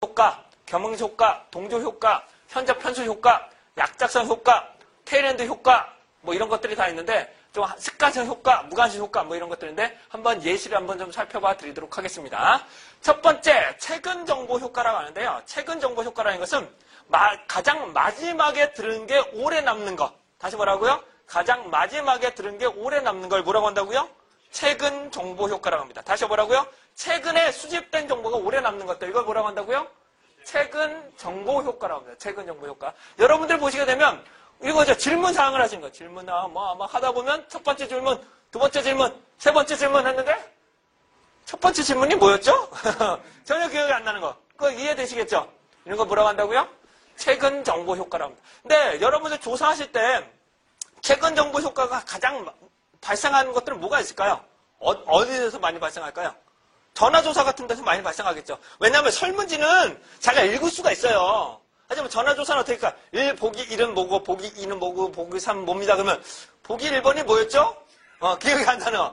효과, 겸응시 효과, 동조 효과, 현접 편수 효과, 약작성 효과, 테일핸드 효과 뭐 이런 것들이 다 있는데 좀 습관성 효과, 무관시 효과 뭐 이런 것들인데 한번 예시를 한번 좀 살펴봐 드리도록 하겠습니다. 첫 번째, 최근 정보 효과라고 하는데요. 최근 정보 효과라는 것은 가장 마지막에 들은 게 오래 남는 것. 다시 뭐라고요? 가장 마지막에 들은 게 오래 남는 걸 뭐라고 한다고요? 최근 정보 효과라고 합니다. 다시 뭐라고요? 최근에 수집된 정보가 오래 남는 것들. 이걸 뭐라고 한다고요? 최근 정보 효과라고 합니다. 최근 정보 효과. 여러분들 보시게 되면 이거죠. 질문 사항을 하신 거. 질문 뭐 하다 보면 첫 번째 질문, 두 번째 질문, 세 번째 질문 했는데 첫 번째 질문이 뭐였죠? 전혀 기억이 안 나는 거. 그거 이해되시겠죠? 이런 거 뭐라고 한다고요? 최근 정보 효과라고 합니다. 근데 여러분들 조사하실 때 최근 정보 효과가 가장 발생하는 것들은 뭐가 있을까요? 어디에서 많이 발생할까요? 전화조사 같은 데서 많이 발생하겠죠. 왜냐하면 설문지는 자기가 읽을 수가 있어요. 하지만 전화조사는 어떻게 할까? 1, 보기 1은 뭐고, 보기 2는 뭐고, 보기 3은 뭡니다. 그러면 보기 1번이 뭐였죠? 기억이 안 나는.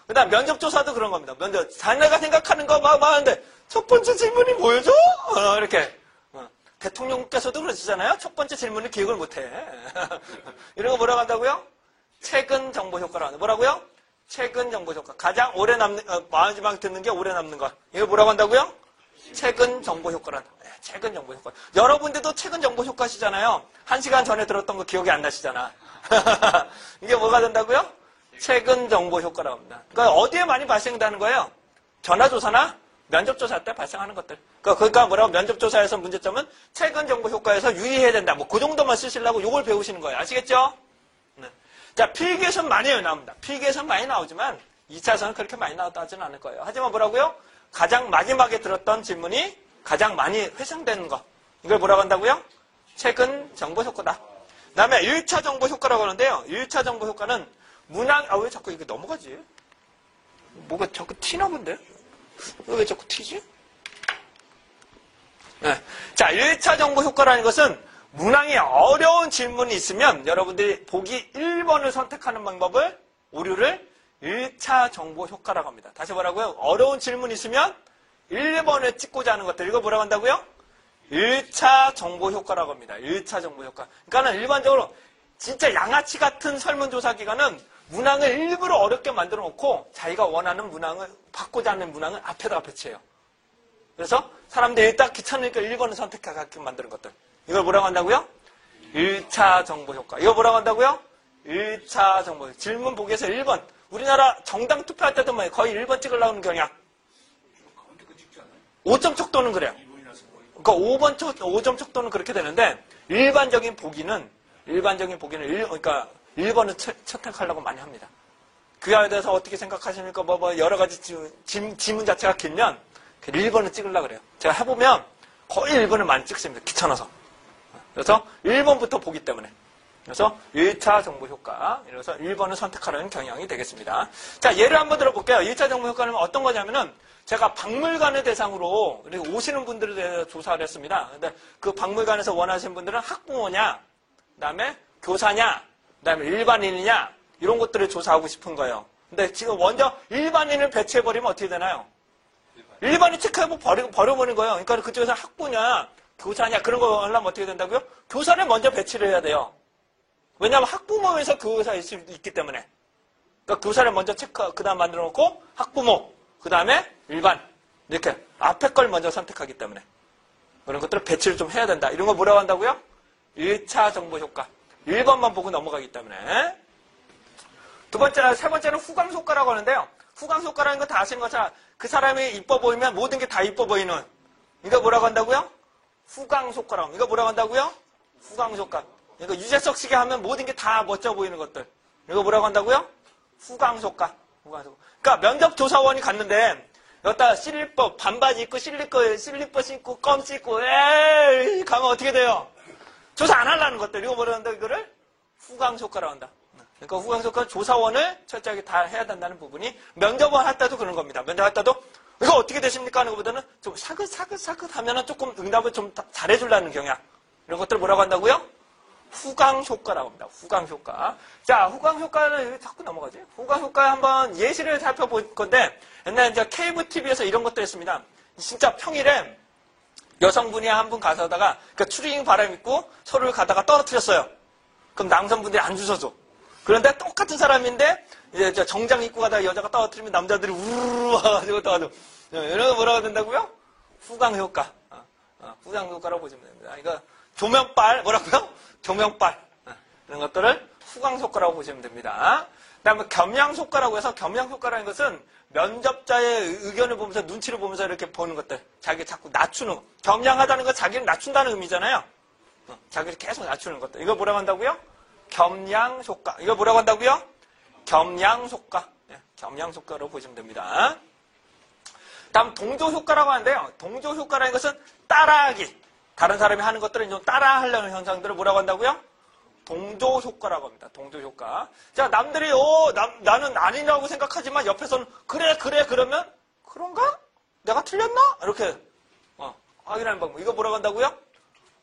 그 다음 면접조사도 그런 겁니다. 면접. 자네가 생각하는 거 막 하는데 첫 번째 질문이 뭐였죠? 이렇게. 대통령께서도 그러시잖아요. 첫 번째 질문을 기억을 못해. 이런 거 뭐라고 한다고요? 최근 정보 효과라고 합니다. 뭐라고요? 최근 정보 효과. 가장 오래 남는, 마지막에 듣는 게 오래 남는 것. 이걸 뭐라고 한다고요? 최근 정보 효과라는. 네, 최근 정보 효과. 여러분들도 최근 정보 효과시잖아요. 1시간 전에 들었던 거 기억이 안 나시잖아. 이게 뭐가 된다고요? 최근 정보 효과라고 합니다. 그러니까 어디에 많이 발생한다는 거예요? 전화조사나 면접조사 때 발생하는 것들. 그러니까 뭐라고 면접조사에서 문제점은 최근 정보 효과에서 유의해야 된다. 뭐 그 정도만 쓰시려고 이걸 배우시는 거예요. 아시겠죠? 네. 자, 필기에서는 많이 나옵니다. 필기에서는 많이 나오지만 2차에서는 그렇게 많이 나오지는 않을 거예요. 하지만 뭐라고요? 가장 마지막에 들었던 질문이 가장 많이 회상되는 것. 이걸 뭐라고 한다고요? 최근 정보 효과다. 그 다음에 1차 정보 효과라고 하는데요. 1차 정보 효과는 문항, 왜 자꾸 이게 넘어가지? 뭐가 자꾸 튀나 본데? 왜 자꾸 튀지? 네. 자, 1차 정보 효과라는 것은 문항에 어려운 질문이 있으면 여러분들이 보기 1번을 선택하는 방법을, 오류를 1차 정보 효과라고 합니다. 다시 뭐라고요? 어려운 질문이 있으면 1번을 찍고자 하는 것들. 이거 뭐라고 한다고요? 1차 정보 효과라고 합니다. 1차 정보 효과. 그러니까는 일반적으로 진짜 양아치 같은 설문조사 기관은 문항을 일부러 어렵게 만들어 놓고 자기가 원하는 문항을, 받고자 하는 문항을 앞에다가 배치해요. 그래서 사람들이 딱 귀찮으니까 1번을 선택하게 만드는 것들. 이걸 뭐라고 한다고요? 1차 정보 효과. 이거 뭐라고 한다고요? 1차 정보 효과. 질문 보기에서 1번. 우리나라 정당 투표할 때도 거의 1번 찍으려는 경향. 5점 척도는 그래요. 그러니까 5점 척도는 그렇게 되는데 일반적인 보기는 그러니까 1번을 채택하려고 많이 합니다. 그에 대해서 어떻게 생각하십니까? 여러 가지 지문 자체가 길면 1번을 찍으려고 그래요. 제가 해보면 거의 1번을 많이 찍습니다. 귀찮아서. 그래서 1번부터 보기 때문에. 그래서 1차 정보 효과. 그래서 1번을 선택하는 경향이 되겠습니다. 자, 예를 한번 들어볼게요. 1차 정보 효과는 어떤 거냐면은 제가 박물관을 대상으로 오시는 분들에 대해서 조사를 했습니다. 근데 그 박물관에서 원하시는 분들은 학부모냐, 그 다음에 교사냐, 그 다음에 일반인이냐, 이런 것들을 조사하고 싶은 거예요. 근데 지금 먼저 일반인을 배치해버리면 어떻게 되나요? 일반인 체크하고 버려버리는 거예요. 그러니까 그쪽에서 학부냐, 교사냐, 그런 거 하려면 어떻게 된다고요? 교사를 먼저 배치를 해야 돼요. 왜냐하면 학부모에서 교사일 수 있기 때문에. 그러니까 교사를 먼저 그 다음 만들어 놓고 학부모, 그 다음에 일반. 이렇게 앞에 걸 먼저 선택하기 때문에. 그런 것들을 배치를 좀 해야 된다. 이런 거 뭐라고 한다고요? 1차 정보 효과. 1번만 보고 넘어가기 때문에. 세 번째는 후광 효과라고 하는데요. 후광 효과라는 거 다 아시는 것처럼 그 사람이 이뻐 보이면 모든 게 다 이뻐 보이는. 이거 뭐라고 한다고요? 후광 효과라고. 이거 뭐라고 한다고요? 후광 효과. 이거 유재석 씨가 하면 모든 게 다 멋져 보이는 것들. 이거 뭐라고 한다고요? 후광 효과. 그러니까 면접 조사원이 갔는데 여기다 슬리퍼 반바지 입고 슬리퍼 신고 껌 씻고 에이 가면 어떻게 돼요? 조사 안 하려는 것들. 이거 뭐라고 한다? 이거를 후광 효과라고 한다. 그러니까 후광 효과는 조사원을 철저하게 다 해야 된다는 부분이 면접을 할 때도 그런 겁니다. 면접할 때도 이거 어떻게 되십니까? 하는 것보다는 좀 사긋사긋 하면은 조금 응답을 좀 잘해주려는 경향. 이런 것들을 뭐라고 한다고요? 후광 효과라고 합니다. 후광 효과. 자, 후광 효과는 왜 자꾸 넘어가지? 후광 효과 한번 예시를 살펴볼 건데, 옛날에 이제 케이블 TV에서 이런 것도 했습니다. 진짜 평일에 여성분이 한 분 가서다가 그러니까 추리닝 바람 입고 서로를 가다가 떨어뜨렸어요. 그럼 남성분들이 안 주워줘. 그런데 똑같은 사람인데 이제 저 정장 입고 가다가 여자가 떨어뜨리면 남자들이 우르르 와가지고 떠가지고 이런 거 뭐라고 된다고요? 후광 효과. 후광 효과라고 보시면 됩니다. 이거 조명빨 뭐라고요? 조명빨 이런 것들을 후광 효과라고 보시면 됩니다. 그다음에 겸양 효과라고 해서 겸양 효과라는 것은 면접자의 의견을 보면서 눈치를 보면서 이렇게 보는 것들. 자기 자꾸 낮추는 거. 겸양하다는 건 자기를 낮춘다는 의미잖아요. 자기를 계속 낮추는 것들. 이거 뭐라고 한다고요? 겸양 효과. 이거 뭐라고 한다고요? 겸양 효과. 겸양 효과로 보시면 됩니다. 다음 동조 효과라고 하는데요. 동조 효과라는 것은 따라하기. 다른 사람이 하는 것들을 좀 따라하려는 현상들을 뭐라고 한다고요? 동조 효과라고 합니다. 동조 효과. 자, 남들이 나는 아니라고 생각하지만 옆에서는 그래 그러면 그런가? 내가 틀렸나? 이렇게 확인하는 방법. 이거 뭐라고 한다고요?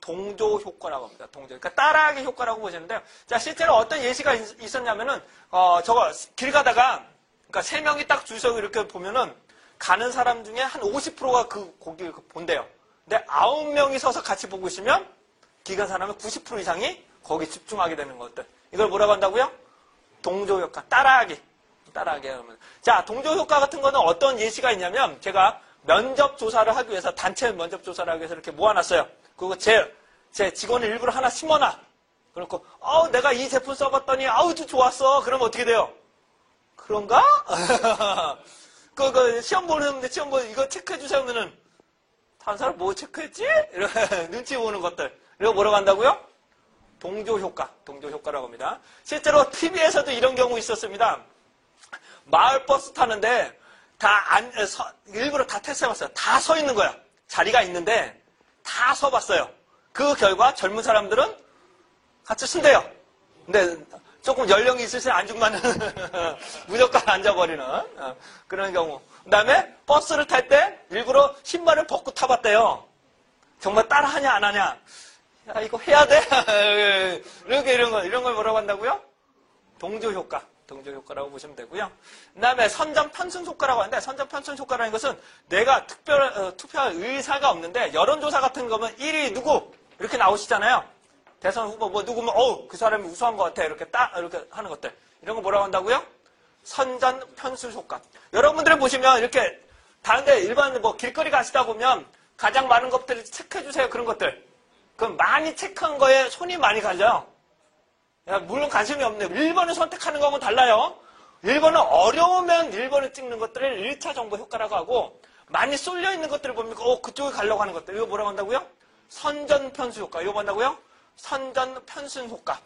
동조 효과라고 합니다. 동조. 그러니까 따라하기 효과라고 보시는데요. 자, 실제로 어떤 예시가 있었냐면은 저거 길 가다가 그러니까 세 명이 딱 줄 서고 이렇게 보면은 가는 사람 중에 한 50%가 그 거기를 본대요. 근데 9명이 서서 같이 보고 있으면 길 간 사람의 90% 이상이 거기 집중하게 되는 것들. 이걸 뭐라고 한다고요? 동조 효과. 따라하기. 따라하기 하면. 자, 동조 효과 같은 거는 어떤 예시가 있냐면 제가 면접 조사를 하기 위해서 단체 면접 조사를 하기 위해서 이렇게 모아놨어요. 그리고 제 직원을 일부러 하나 심어놔. 그렇고 내가 이 제품 써봤더니 좋았어. 그러면 어떻게 돼요? 그런가? 시험 보는데 시험 보는 이거 체크해 주세요 하면은 다른 사람 뭐 체크했지? 이렇게 눈치 보는 것들. 이거 뭐라고 한다고요? 동조 효과. 동조 효과라고 합니다. 실제로 TV에서도 이런 경우 있었습니다. 마을 버스 타는데 일부러 다 테스트해봤어요. 다 서 있는 거야. 자리가 있는데 다 서봤어요. 그 결과 젊은 사람들은 같이 쓴대요. 근데 조금 연령이 있으신 안중만은 무조건 앉아버리는 그런 경우. 그 다음에 버스를 탈 때 일부러 신발을 벗고 타봤대요. 정말 따라하냐 안 하냐. 야, 이거 해야 돼? 이렇게 이런 걸 뭐라고 한다고요? 동조 효과. 동조 효과라고 보시면 되고요. 그 다음에 선전 편승 효과라고 하는데, 선전 편승 효과라는 것은 내가 투표할 의사가 없는데, 여론조사 같은 거면 1위 누구? 이렇게 나오시잖아요. 대선 후보 뭐 누구면, 그 사람이 우수한 것 같아. 이렇게 이렇게 하는 것들. 이런 거 뭐라고 한다고요? 선전 편승 효과. 여러분들 보시면 이렇게, 다른데 일반 뭐 길거리 가시다 보면 가장 많은 것들을 체크해주세요. 그런 것들. 그럼 많이 체크한 거에 손이 많이 가죠. 물론 관심이 없네요. 1번을 선택하는 거하고는 달라요. 1번은 어려우면 1번을 찍는 것들을 1차 정보 효과라고 하고 많이 쏠려 있는 것들을 보면 그쪽에 가려고 하는 것들. 이거 뭐라고 한다고요? 선전 편수 효과. 이거 뭐한다고요? 선전 편승 효과.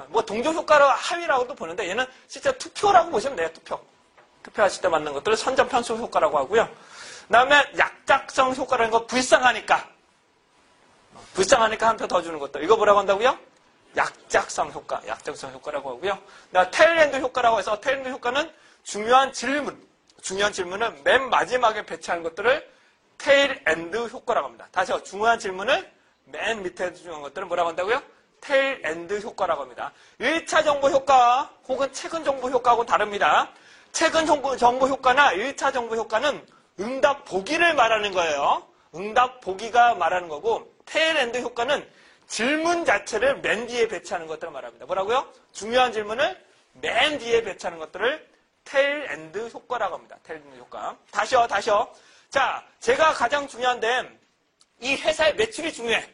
뭐 동조 효과로 하위라고도 보는데 얘는 진짜 투표라고 보시면 돼요. 투표하실 때 맞는 것들을 선전 편수 효과라고 하고요. 그 다음에 약작성 효과라는 거 불쌍하니까 한 표 더 주는 것들. 이거 뭐라고 한다고요? 약작성 효과. 약작성 효과라고 하고요. 테일엔드 효과라고 해서 테일엔드 효과는 중요한 질문을 맨 마지막에 배치하는 것들을 테일엔드 효과라고 합니다. 다시요. 중요한 질문을 맨 밑에 중요한 것들을 뭐라고 한다고요? 테일엔드 효과라고 합니다. 1차 정보 효과 혹은 최근 정보 효과하고는 다릅니다. 최근 정보 효과나 1차 정보 효과는 응답 보기를 말하는 거예요. 응답 보기가 말하는 거고 테일엔드 효과는 질문 자체를 맨 뒤에 배치하는 것들을 말합니다. 뭐라고요? 중요한 질문을 맨 뒤에 배치하는 것들을 테일엔드 효과라고 합니다. 테일엔드 효과. 다시요. 자, 제가 가장 중요한데 이 회사의 매출이 중요해.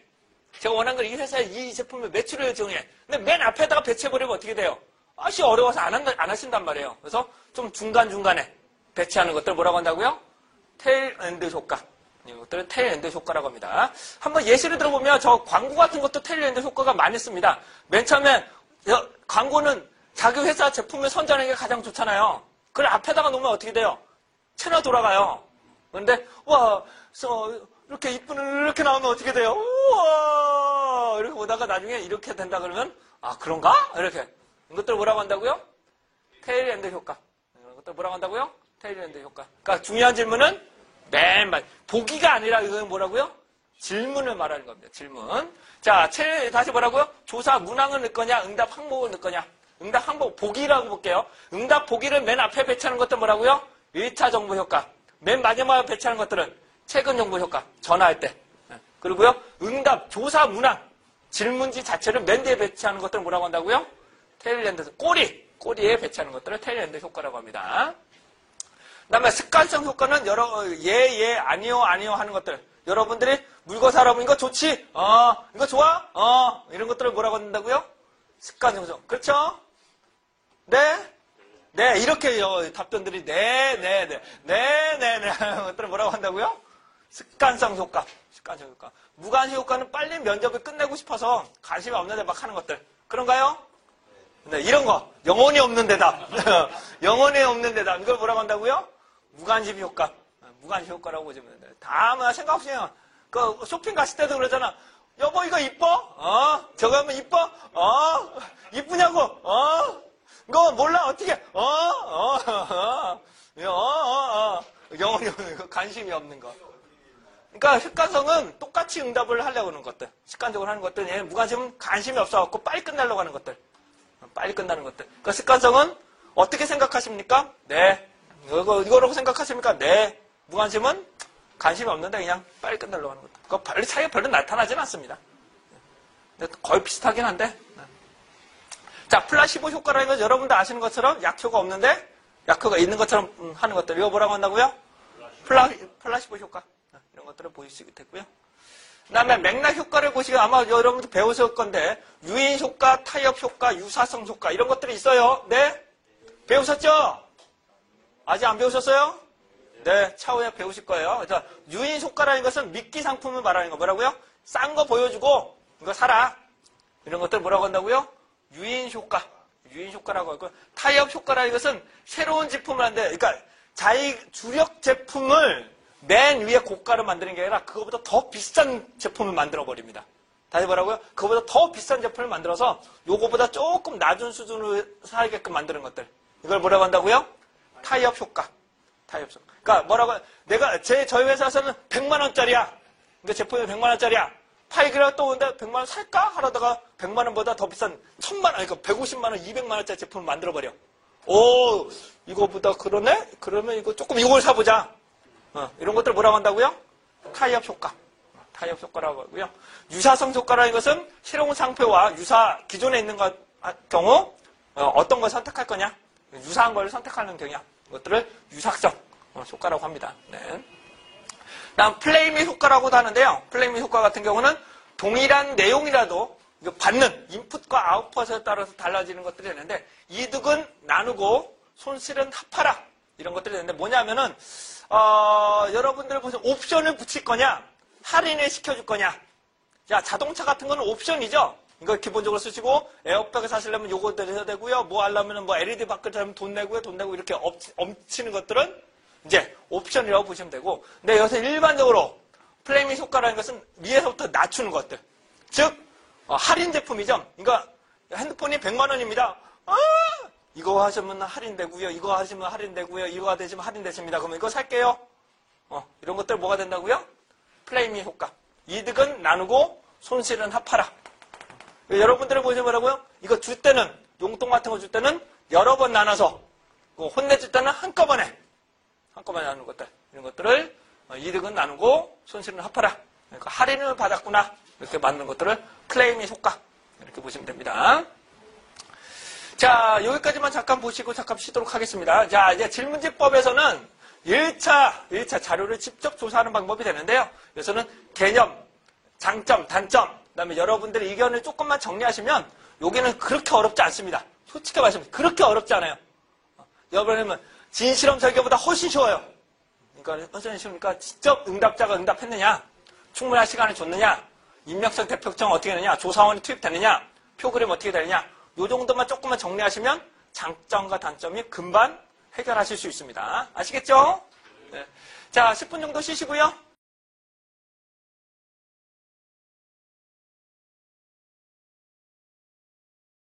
제가 원하는 건 이 회사의 이 제품의 매출을 중요해. 근데 맨 앞에다가 배치해버리면 어떻게 돼요? 어려워서 안 하신단 말이에요. 그래서 좀 중간중간에 배치하는 것들 뭐라고 한다고요? 테일엔드 효과. 이것들은 테일엔드 효과라고 합니다. 한번 예시를 들어보면 저 광고 같은 것도 테일엔드 효과가 많이 씁니다. 맨 처음에 광고는 자기 회사 제품을 선전하는 게 가장 좋잖아요. 그걸 앞에다가 놓으면 어떻게 돼요? 채널 돌아가요. 그런데 이렇게 이렇게 나오면 어떻게 돼요? 우와 이렇게 보다가 나중에 이렇게 된다 그러면 그런가? 이렇게 이것들 뭐라고 한다고요? 테일엔드 효과. 이런 것들 뭐라고 한다고요? 테일엔드 효과. 그러니까 중요한 질문은 맨 보기가 아니라 이건 뭐라고요? 질문을 말하는 겁니다. 질문. 자, 다시 뭐라고요? 조사 문항을 넣을 거냐, 응답 항목을 넣을 거냐. 응답 항목 보기라고 볼게요. 응답 보기를 맨 앞에 배치하는 것들 뭐라고요? 1차 정보 효과. 맨 마지막에 배치하는 것들은 최근 정보 효과. 전화할 때. 그리고요, 응답, 조사 문항, 질문지 자체를 맨 뒤에 배치하는 것들을 뭐라고 한다고요? 테일랜드, 꼬리에 배치하는 것들을 테일랜드 효과라고 합니다. 그 다음에 습관성 효과는 아니요 하는 것들. 여러분들이 물고 살아보면 이거 좋지? 이거 좋아? 이런 것들을 뭐라고 한다고요? 습관성 효과. 그렇죠? 네? 네, 이렇게 답변들이 하는 것들을 뭐라고 한다고요? 습관성 효과. 무관심 효과는 빨리 면접을 끝내고 싶어서 관심이 없는데 막 하는 것들. 그런가요? 네, 이런 거. 영혼이 없는 대답. 영혼이 없는 대답. 이걸 뭐라고 한다고요? 무관심 효과. 무관심 효과라고 보시면 됩니다. 다음은 생각 없이 그냥, 쇼핑 갔을 때도 그러잖아. 여보, 이거 이뻐? 저거 하면 이뻐? 이쁘냐고? 이거 몰라, 어떻게? 영혼이 없는 거, 관심이 없는 거. 그러니까 습관성은 똑같이 응답을 하려고 하는 것들. 습관적으로 하는 것들. 무관심은 관심이 없어갖고 빨리 끝내려고 하는 것들. 빨리 끝나는 것들. 그러니까 습관성은 어떻게 생각하십니까? 네. 이거라고 생각하십니까? 네. 무관심은 관심이 없는데 그냥 빨리 끝내려고 하는 것들. 그거 빨리 차이가 별로 나타나진 않습니다. 거의 비슷하긴 한데. 자, 플라시보 효과라는 건 여러분도 아시는 것처럼 약효가 없는데 약효가 있는 것처럼 하는 것들. 이거 뭐라고 한다고요? 플라시보 효과. 이런 것들을 보실 수 있겠고요. 그 다음에 맥락 효과를 보시면 아마 여러분도 배우실 건데 유인 효과, 타협 효과, 유사성 효과 이런 것들이 있어요. 네? 배우셨죠? 아직 안 배우셨어요? 네, 차후에 배우실 거예요. 그래서 유인 효과라는 것은 미끼 상품을 말하는 거 뭐라고요? 싼 거 보여주고 이거 사라. 이런 것들 뭐라고 한다고요? 유인 효과라고 하고 타협 효과라는 것은 새로운 제품을 한대. 그러니까 주력 제품을 맨 위에 고가를 만드는 게 아니라 그거보다 더 비싼 제품을 만들어 버립니다. 다시 뭐라고요? 그거보다 더 비싼 제품을 만들어서 요거보다 조금 낮은 수준으로 살게끔 만드는 것들. 이걸 뭐라고 한다고요? 타협 효과. 그러니까 뭐라고 저희 회사에서는 100만 원짜리야. 근데 제품이 100만 원짜리야. 팔기라 또 오는데 100만 원 살까? 하려다가 100만 원보다 더 비싼 1000만 원, 그러니까 150만 원, 200만 원짜리 제품을 만들어 버려. 오, 이거보다 그러네? 그러면 이걸 사보자. 이런 것들 뭐라고 한다고요? 타협 효과라고 하고요. 유사성 효과라는 것은 새로운 상표와 기존에 있는 경우 어떤 걸 선택할 거냐? 유사한 걸 선택하는 경우야. 이것들을 유사성 효과라고 합니다. 네. 다음 플레이미 효과라고도 하는데요. 플레이미 효과 같은 경우는 동일한 내용이라도 받는 인풋과 아웃풋에 따라서 달라지는 것들이 있는데 이득은 나누고 손실은 합하라. 이런 것들이 있는데 뭐냐면은 여러분들 보세요. 옵션을 붙일 거냐? 할인을 시켜줄 거냐? 자, 자동차 같은 거는 옵션이죠? 이거 기본적으로 쓰시고, 에어백을 사시려면 요거 드려야 되고요. 뭐 하려면 LED 바꿀 사면 돈 내고 이렇게 엄치는 것들은 이제 옵션이라고 보시면 되고. 근데 여기서 일반적으로 플레이밍 효과라는 것은 위에서부터 낮추는 것들. 즉, 할인 제품이죠? 그러니까 핸드폰이 100만 원입니다. 이거 하시면 할인되고요. 이거 하시면 할인되고요. 이거 되시면 할인되십니다. 그러면 이거 살게요. 이런 것들 뭐가 된다고요? 플레이미 효과. 이득은 나누고 손실은 합하라. 여러분들은 보시면 뭐라고요? 이거 줄 때는 용돈 같은 거 줄 때는 여러 번 나눠서 혼내줄 때는 한꺼번에 나누는 것들. 이런 것들을 이득은 나누고 손실은 합하라. 그러니까 할인을 받았구나. 이렇게 만드는 것들을 플레이미 효과. 이렇게 보시면 됩니다. 자, 여기까지만 잠깐 보시고 잠깐 쉬도록 하겠습니다. 자, 이제 질문지법에서는 1차 자료를 직접 조사하는 방법이 되는데요. 여기서는 개념, 장점, 단점, 그 다음에 여러분들의 의견을 조금만 정리하시면 여기는 그렇게 어렵지 않습니다. 솔직히 말씀드리면 그렇게 어렵지 않아요. 여러분은 진실험 설계보다 훨씬 쉬워요. 그러니까 훨씬 쉬우니까 직접 응답자가 응답했느냐, 충분한 시간을 줬느냐, 인명성 대표청 어떻게 되느냐, 조사원이 투입되느냐, 표그램 어떻게 되느냐, 요 정도만 조금만 정리하시면 장점과 단점이 금방 해결하실 수 있습니다. 아시겠죠? 네. 자, 10분 정도 쉬시고요.